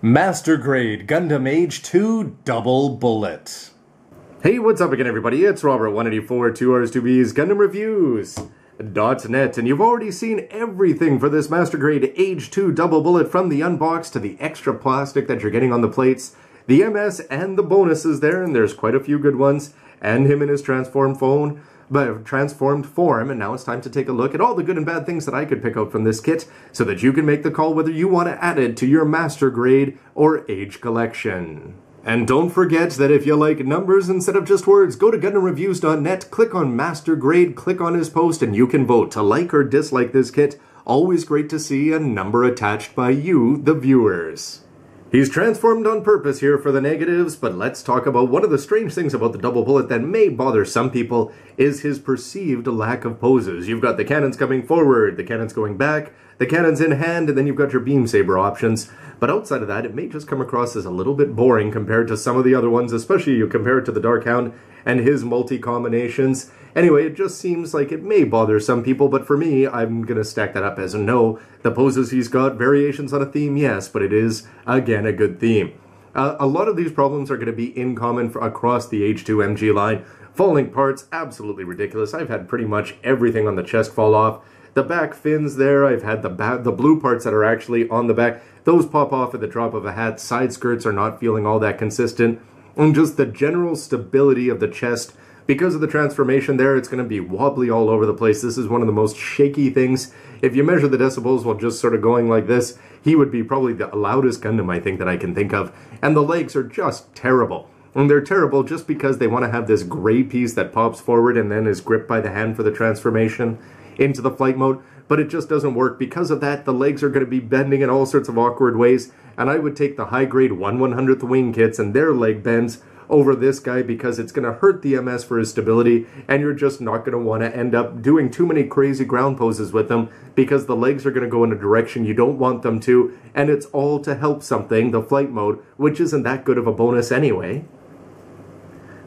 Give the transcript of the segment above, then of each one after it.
Master Grade Gundam Age 2 Double Bullet. Hey, what's up again, everybody? It's Robert184, 2Rs2Bs Gundam Reviews.net, and you've already seen everything for this Master Grade Age 2 Double Bullet, from the unbox to the extra plastic that you're getting on the plates, the MS and the bonuses there, and there's quite a few good ones, and him in his transformed form, and now it's time to take a look at all the good and bad things that I could pick out from this kit, so that you can make the call whether you want to add it to your Master Grade or Age collection. And don't forget that if you like numbers instead of just words, go to gundamreviews.net, click on Master Grade, click on his post, and you can vote to like or dislike this kit. Always great to see a number attached by you, the viewers. He's transformed on purpose here for the negatives, but let's talk about one of the strange things about the Double Bullet that may bother some people is his perceived lack of poses. You've got the cannons coming forward, the cannons going back, the cannons in hand, and then you've got your beam saber options. But outside of that, it may just come across as a little bit boring compared to some of the other ones, especially you compare it to the Dark Hound and his multi-combinations. Anyway, it just seems like it may bother some people, but for me, I'm going to stack that up as a no. The poses he's got, variations on a theme, yes, but it is, again, a good theme. A lot of these problems are going to be in common across the H2 MG line. Falling parts, absolutely ridiculous. I've had pretty much everything on the chest fall off. The back fins there, I've had the blue parts that are actually on the back. Those pop off at the drop of a hat. Side skirts are not feeling all that consistent. And just the general stability of the chest, because of the transformation there, it's going to be wobbly all over the place. This is one of the most shaky things. If you measure the decibels while just sort of going like this, he would be probably the loudest Gundam I think that I can think of. And the legs are just terrible. And they're terrible just because they want to have this gray piece that pops forward and then is gripped by the hand for the transformation into the flight mode, but it just doesn't work. Because of that, the legs are going to be bending in all sorts of awkward ways, and I would take the high-grade 1/100th wing kits and their leg bends over this guy, because it's going to hurt the MS for his stability, and you're just not going to want to end up doing too many crazy ground poses with them, because the legs are going to go in a direction you don't want them to, and it's all to help something, the flight mode, which isn't that good of a bonus anyway.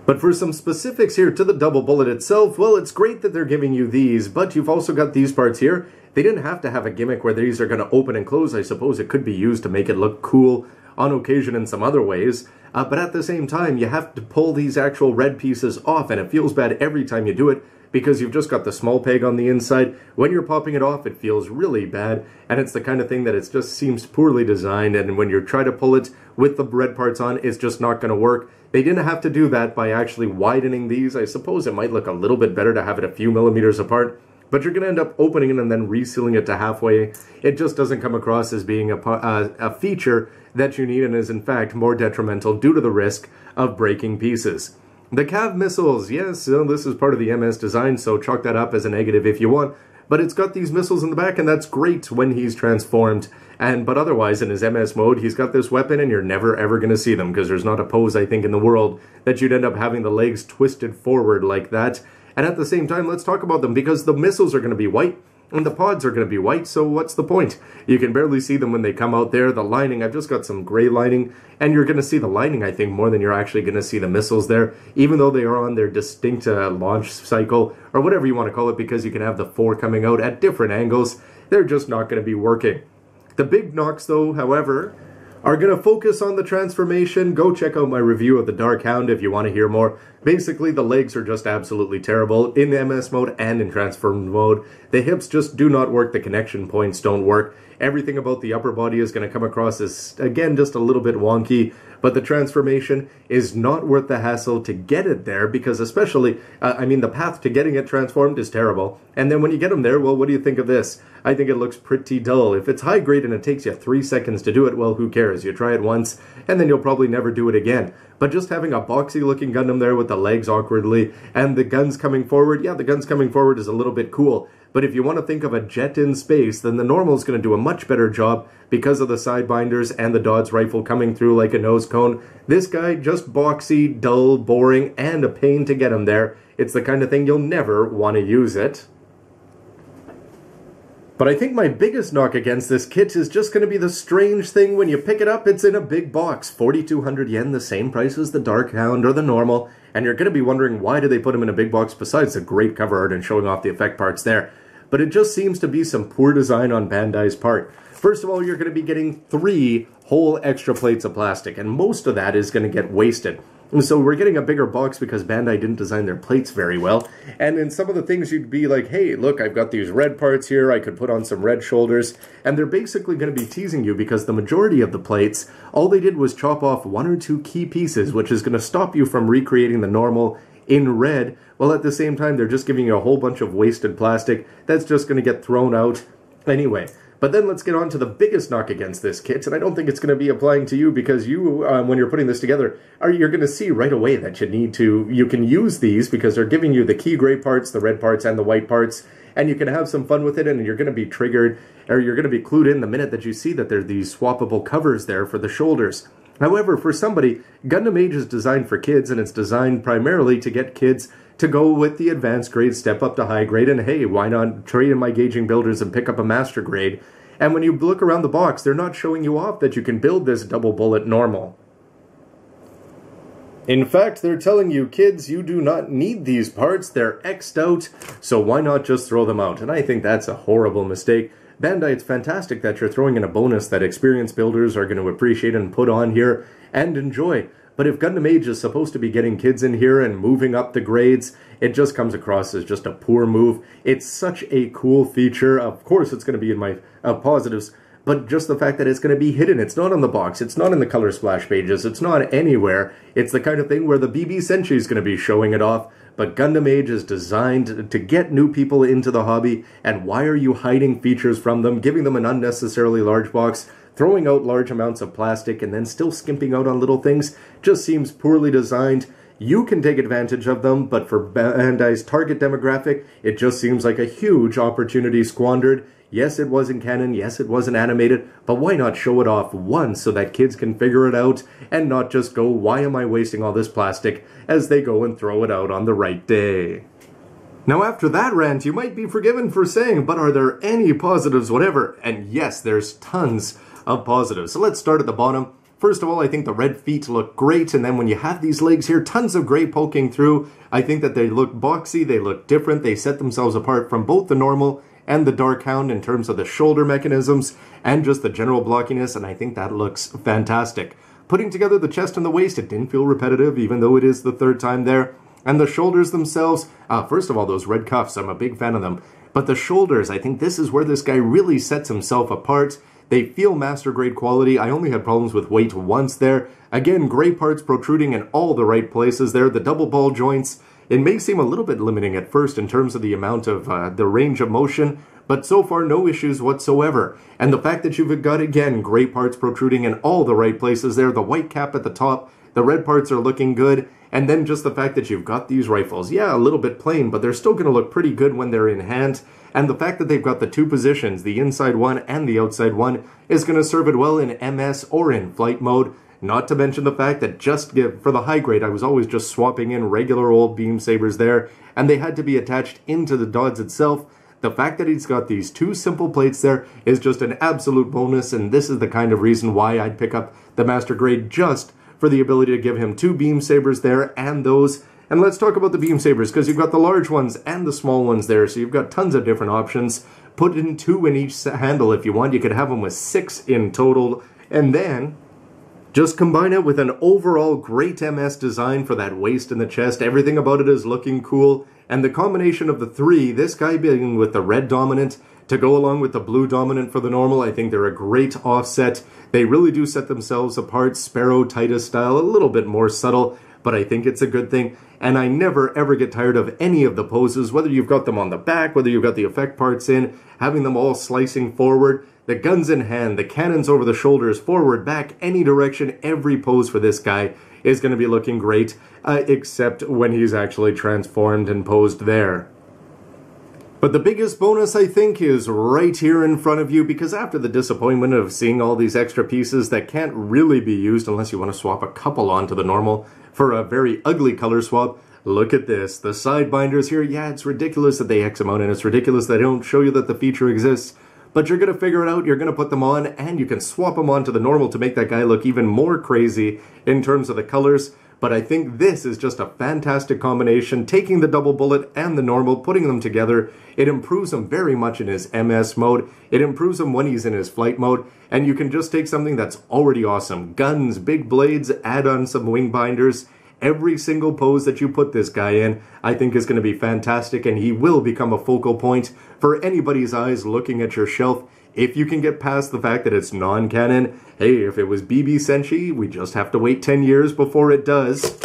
But for some specifics here to the Double Bullet itself, well, it's great that they're giving you these, but you've also got these parts here. They didn't have to have a gimmick where these are going to open and close. I suppose it could be used to make it look cool on occasion in some other ways. But at the same time, you have to pull these actual red pieces off, and it feels bad every time you do it, because you've just got the small peg on the inside. When you're popping it off, it feels really bad, and it's the kind of thing that it just seems poorly designed, and when you try to pull it with the red parts on, it's just not going to work. They didn't have to do that by actually widening these. I suppose it might look a little bit better to have it a few millimeters apart, but you're going to end up opening it and then resealing it to halfway. It just doesn't come across as being a feature that you need, and is in fact more detrimental due to the risk of breaking pieces. The Cav missiles, yes, this is part of the MS design, so chalk that up as a negative if you want. But it's got these missiles in the back, and that's great when he's transformed. But otherwise, in his MS mode, he's got this weapon, and you're never ever going to see them, because there's not a pose, I think, in the world that you'd end up having the legs twisted forward like that. And at the same time, let's talk about them, because the missiles are going to be white, and the pods are going to be white, so what's the point? You can barely see them when they come out there. The lining, I've just got some gray lining, and you're going to see the lining, I think, more than you're actually going to see the missiles there, even though they are on their distinct launch cycle, or whatever you want to call it, because you can have the four coming out at different angles. They're just not going to be working. The big knocks, though, however, are going to focus on the transformation. Go check out my review of the Dark Hound if you want to hear more. Basically, the legs are just absolutely terrible in the MS mode and in transformed mode. The hips just do not work. The connection points don't work. Everything about the upper body is going to come across as, again, just a little bit wonky. But the transformation is not worth the hassle to get it there, because especially, the path to getting it transformed is terrible. And then when you get them there, well, what do you think of this? I think it looks pretty dull. If it's high grade and it takes you 3 seconds to do it, well, who cares? You try it once, and then you'll probably never do it again. But just having a boxy-looking Gundam there with the legs awkwardly, and the guns coming forward, yeah, the guns coming forward is a little bit cool. But if you want to think of a jet in space, then the normal is going to do a much better job because of the side binders and the Dodge rifle coming through like a nose cone. This guy, just boxy, dull, boring, and a pain to get him there. It's the kind of thing you'll never want to use it. But I think my biggest knock against this kit is just going to be the strange thing when you pick it up, it's in a big box. 4,200 yen, the same price as the Dark Hound or the normal. And you're going to be wondering, why do they put him in a big box besides the great cover art and showing off the effect parts there? but it just seems to be some poor design on Bandai's part. First of all, you're going to be getting 3 whole extra plates of plastic, and most of that is going to get wasted. And so we're getting a bigger box because Bandai didn't design their plates very well. And in some of the things you'd be like, hey, look, I've got these red parts here, I could put on some red shoulders. And they're basically going to be teasing you because the majority of the plates, all they did was chop off 1 or 2 key pieces, which is going to stop you from recreating the normal in red, while at the same time they're just giving you a whole bunch of wasted plastic that's just going to get thrown out anyway. But then let's get on to the biggest knock against this kit, and I don't think it's going to be applying to you because you, when you're putting this together, you're going to see right away that you can use these because they're giving you the key gray parts, the red parts, and the white parts, and you can have some fun with it, and you're going to be triggered, or you're going to be clued in the minute that you see that there are these swappable covers there for the shoulders. However, for somebody, Gundam Age is designed for kids, and it's designed primarily to get kids to go with the advanced grade, step up to high grade, and hey, why not trade in my gauging builders and pick up a master grade? And when you look around the box, they're not showing you off that you can build this double bullet normal. In fact, they're telling you, kids, you do not need these parts, they're X'd out, so why not just throw them out? And I think that's a horrible mistake. Bandai, it's fantastic that you're throwing in a bonus that experienced builders are going to appreciate and put on here and enjoy. But if Gundam Age is supposed to be getting kids in here and moving up the grades, it just comes across as just a poor move. It's such a cool feature. Of course, it's going to be in my positives, but just the fact that it's going to be hidden. It's not on the box. It's not in the color splash pages. It's not anywhere. It's the kind of thing where the BB Senshi is going to be showing it off. But Gundam Age is designed to get new people into the hobby, and why are you hiding features from them, giving them an unnecessarily large box, throwing out large amounts of plastic, and then still skimping out on little things? Just seems poorly designed. You can take advantage of them, but for Bandai's target demographic, it just seems like a huge opportunity squandered. Yes, it wasn't canon, yes, it wasn't animated, but why not show it off once so that kids can figure it out and not just go, why am I wasting all this plastic, as they go and throw it out on the right day. Now after that rant, you might be forgiven for saying, but are there any positives whatever? And yes, there's tons of positives. So let's start at the bottom. First of all, I think the red feet look great, and then when you have these legs here, tons of gray poking through, I think that they look boxy, they look different, they set themselves apart from both the normal and the Dark Hound in terms of the shoulder mechanisms and just the general blockiness, and I think that looks fantastic. Putting together the chest and the waist, it didn't feel repetitive, even though it is the 3rd time there. And the shoulders themselves, first of all, those red cuffs, I'm a big fan of them. But the shoulders, I think this is where this guy really sets himself apart. They feel master grade quality. I only had problems with weight once there. Again, gray parts protruding in all the right places there. The double ball joints, it may seem a little bit limiting at first in terms of the amount of the range of motion, but so far no issues whatsoever. And the fact that you've got, again, gray parts protruding in all the right places there, the white cap at the top, the red parts are looking good, and then just the fact that you've got these rifles. Yeah, a little bit plain, but they're still going to look pretty good when they're in hand. And the fact that they've got the 2 positions, the inside one and the outside one, is going to serve it well in MS or in flight mode. Not to mention the fact that for the high grade, I was always just swapping in regular old beam sabers there, and they had to be attached into the DODS itself. The fact that he's got these 2 simple plates there is just an absolute bonus, and this is the kind of reason why I'd pick up the Master Grade, just for the ability to give him 2 beam sabers there and those. And let's talk about the beam sabers, because you've got the large ones and the small ones there, so you've got tons of different options. Put in 2 in each handle if you want. You could have them with 6 in total, and then just combine it with an overall great MS design for that waist and the chest. Everything about it is looking cool, and the combination of the 3, this guy being with the red dominant to go along with the blue dominant for the normal, I think they're a great offset. They really do set themselves apart, Sparrow Titus style, a little bit more subtle, but I think it's a good thing. And I never ever get tired of any of the poses, whether you've got them on the back, whether you've got the effect parts in, having them all slicing forward, the guns in hand, the cannons over the shoulders, forward, back, any direction. Every pose for this guy is going to be looking great, except when he's actually transformed and posed there. But the biggest bonus, I think, is right here in front of you, because after the disappointment of seeing all these extra pieces that can't really be used unless you want to swap a couple onto the normal for a very ugly color swap, look at this. The side binders here, yeah, it's ridiculous that they X them out, and it's ridiculous they don't show you that the feature exists, but you're going to figure it out, you're going to put them on, and you can swap them onto the normal to make that guy look even more crazy in terms of the colors. but I think this is just a fantastic combination. Taking the double bullet and the normal, putting them together, it improves him very much in his MS mode. It improves him when he's in his flight mode, and you can just take something that's already awesome. Guns, big blades, add on some wing binders. Every single pose that you put this guy in, I think is going to be fantastic, and he will become a focal point for anybody's eyes looking at your shelf. If you can get past the fact that it's non-canon, hey, if it was BB Senshi, we just have to wait 10 years before it does.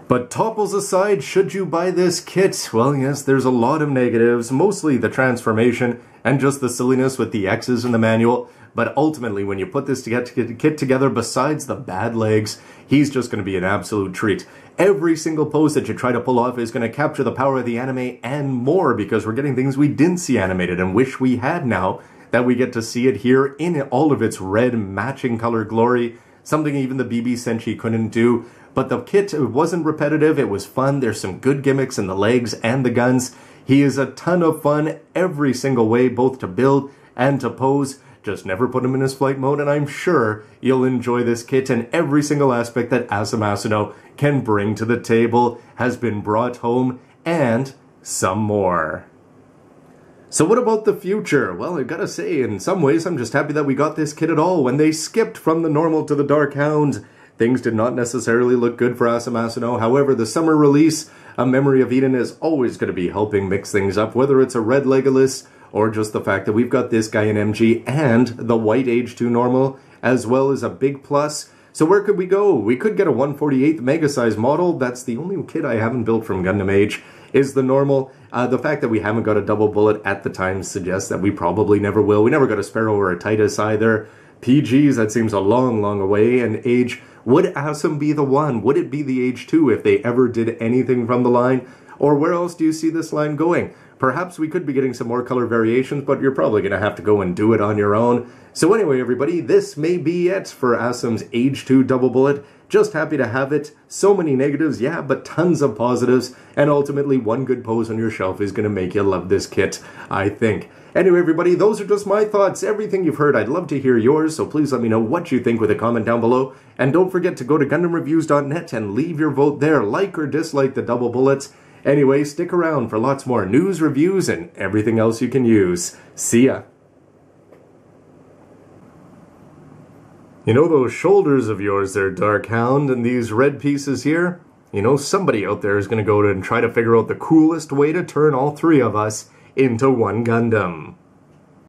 But topples aside, should you buy this kit? Well, yes, there's a lot of negatives, mostly the transformation and just the silliness with the X's in the manual. But ultimately, when you put this kit together, besides the bad legs, he's just going to be an absolute treat. Every single pose that you try to pull off is going to capture the power of the anime and more, because we're getting things we didn't see animated and wish we had now that we get to see it here in all of its red matching color glory, something even the BB Senshi couldn't do. But the kit, it wasn't repetitive, it was fun, there's some good gimmicks in the legs and the guns. He is a ton of fun every single way, both to build and to pose. Just never put him in his flight mode, and I'm sure you'll enjoy this kit, and every single aspect that Asemu Asuno can bring to the table has been brought home, and some more. So what about the future? Well, I gotta say, in some ways, I'm just happy that we got this kit at all. When they skipped from the normal to the Dark Hound, things did not necessarily look good for Asemu Asuno. However, the summer release, A Memory of Eden, is always going to be helping mix things up, whether it's a red Legolas, or just the fact that we've got this guy in MG and the white Age-2 normal, as well as a big plus. So where could we go? We could get a 1/48 mega size model. That's the only kit I haven't built from Gundam Age, is the normal. The fact that we haven't got a double bullet at the time suggests that we probably never will. We never got a Sparrow or a Titus either. PGs, that seems a long, long away. And Age, would Asem be the one? Would it be the Age-2 if they ever did anything from the line? Or where else do you see this line going? Perhaps we could be getting some more color variations, but you're probably going to have to go and do it on your own. So anyway, everybody, this may be it for Asem's Age-2 double bullet. Just happy to have it. So many negatives, yeah, but tons of positives. And ultimately, one good pose on your shelf is going to make you love this kit, I think. Anyway, everybody, those are just my thoughts. Everything you've heard, I'd love to hear yours, so please let me know what you think with a comment down below. And don't forget to go to GundamReviews.net and leave your vote there. Like or dislike the double bullets. Anyway, stick around for lots more news, reviews, and everything else you can use. See ya! You know those shoulders of yours there, Dark Hound, and these red pieces here? You know, somebody out there is going to go and try to figure out the coolest way to turn all three of us into one Gundam.